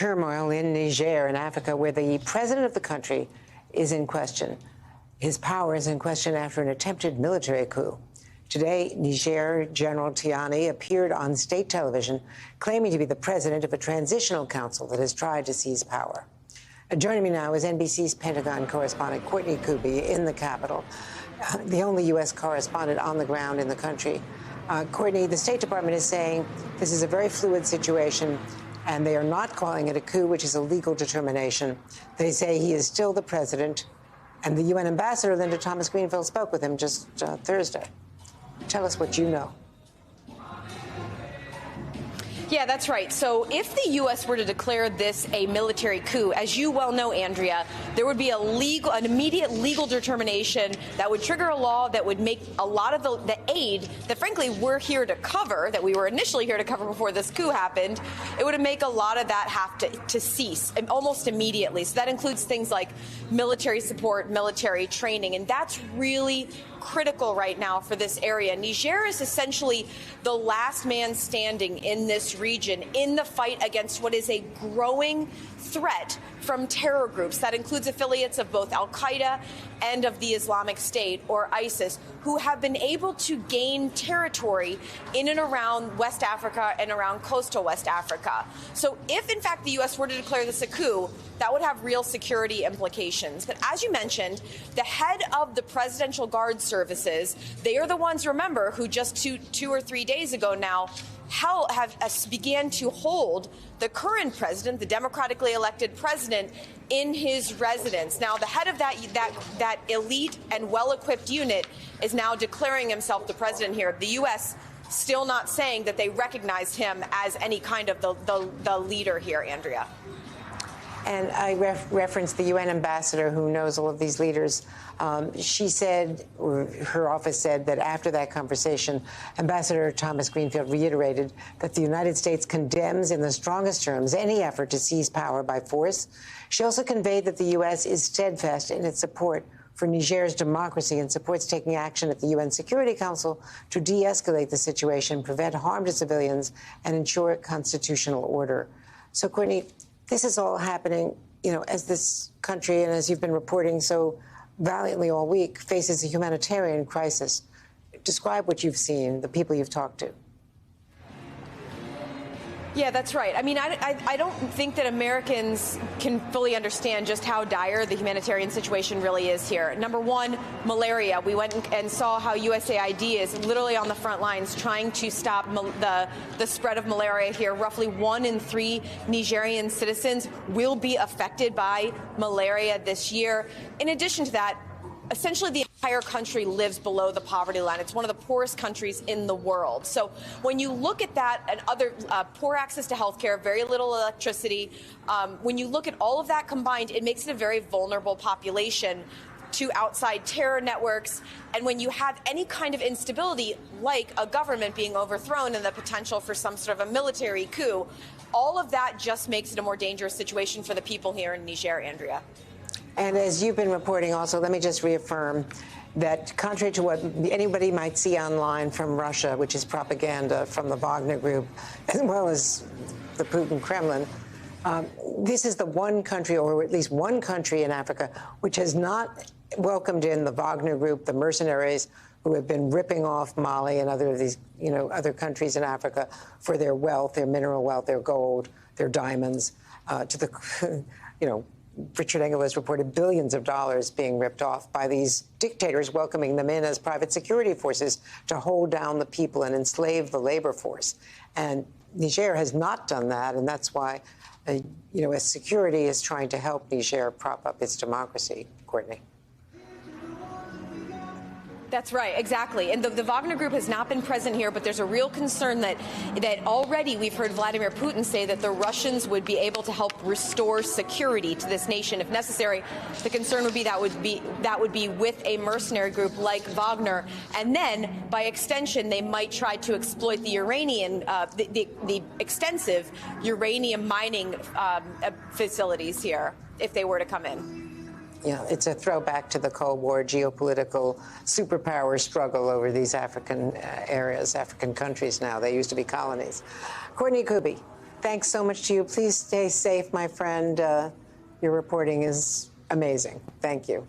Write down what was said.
turmoil in Niger in Africa, where the president of the country is in question. His power is in question after an attempted military coup. Today, Niger General Tiani appeared on state television claiming to be the president of a transitional council that has tried to seize power. Joining me now is NBC's Pentagon correspondent Courtney Kube in the capital, the only U.S. correspondent on the ground in the country. Courtney, the State Department is saying this is a very fluid situation, and they are not calling it a coup, which is a legal determination. They say he is still the president, and the UN ambassador, Linda Thomas-Greenfield, spoke with him just Thursday. Tell us what you know. Yeah, that's right. So if the U.S. were to declare this a military coup, as you well know, Andrea, there would be an immediate legal determination that would trigger a law that would make a lot of the aid that, frankly, we're here to cover, that we were initially here to cover before this coup happened, it would make a lot of that have to cease almost immediately. So that includes things like military support, military training, and that's really critical right now for this area. Niger is essentially the last man standing in this region in the fight against what is a growing threat from terror groups. That includes affiliates of both al-Qaeda and of the Islamic State, or ISIS, who have been able to gain territory in and around West Africa and around coastal West Africa. So if, in fact, the U.S. were to declare this a coup, that would have real security implications. But as you mentioned, the head of the Presidential Guard Services, they are the ones, remember, who just two or 3 days ago now began to hold the current president, the democratically elected president, in his residence. Now, the head of that elite and well-equipped unit is now declaring himself the president here. The U.S. still not saying that they recognized him as any kind of the leader here, Andrea. And I referenced the UN ambassador who knows all of these leaders. She said, or her office said, that after that conversation, Ambassador Thomas Greenfield reiterated that the United States condemns in the strongest terms any effort to seize power by force. She also conveyed that the U.S. is steadfast in its support for Niger's democracy and supports taking action at the UN Security Council to de-escalate the situation, prevent harm to civilians, and ensure constitutional order. So, Courtney, this is all happening, as this country, and as you've been reporting so valiantly all week, faces a humanitarian crisis. Describe what you've seen, the people you've talked to. Yeah, that's right. I mean, I don't think that Americans can fully understand just how dire the humanitarian situation really is here. Number one, malaria. We went and saw how USAID is literally on the front lines trying to stop the spread of malaria here. Roughly 1 in 3 Nigerian citizens will be affected by malaria this year. In addition to that, essentially the entire country lives below the poverty line. It's one of the poorest countries in the world. So when you look at that and other poor access to health care, very little electricity, when you look at all of that combined, it makes it a very vulnerable population to outside terror networks. And when you have any kind of instability, like a government being overthrown and the potential for some sort of a military coup, all of that just makes it a more dangerous situation for the people here in Niger, Andrea. And as you've been reporting also, let me just reaffirm that contrary to what anybody might see online from Russia, which is propaganda from the Wagner Group, as well as the Putin Kremlin, this is the one country, or at least one country in Africa, which has not welcomed in the Wagner Group, the mercenaries who have been ripping off Mali and other of these, other countries in Africa for their wealth, their mineral wealth, their gold, their diamonds, to the, Richard Engel has reported billions of dollars being ripped off by these dictators, welcoming them in as private security forces to hold down the people and enslave the labor force. And Niger has not done that, and that's why, as security is trying to help Niger prop up its democracy. Courtney. That's right, exactly. And the Wagner Group has not been present here, but there's a real concern that already we've heard Vladimir Putin say that the Russians would be able to help restore security to this nation if necessary. The concern would be that would be with a mercenary group like Wagner, and then by extension they might try to exploit the uranium, the extensive uranium mining facilities here if they were to come in. Yeah, it's a throwback to the Cold War geopolitical superpower struggle over these African areas, African countries now. They used to be colonies. Courtney Kube, thanks so much to you. Please stay safe, my friend. Your reporting is amazing. Thank you.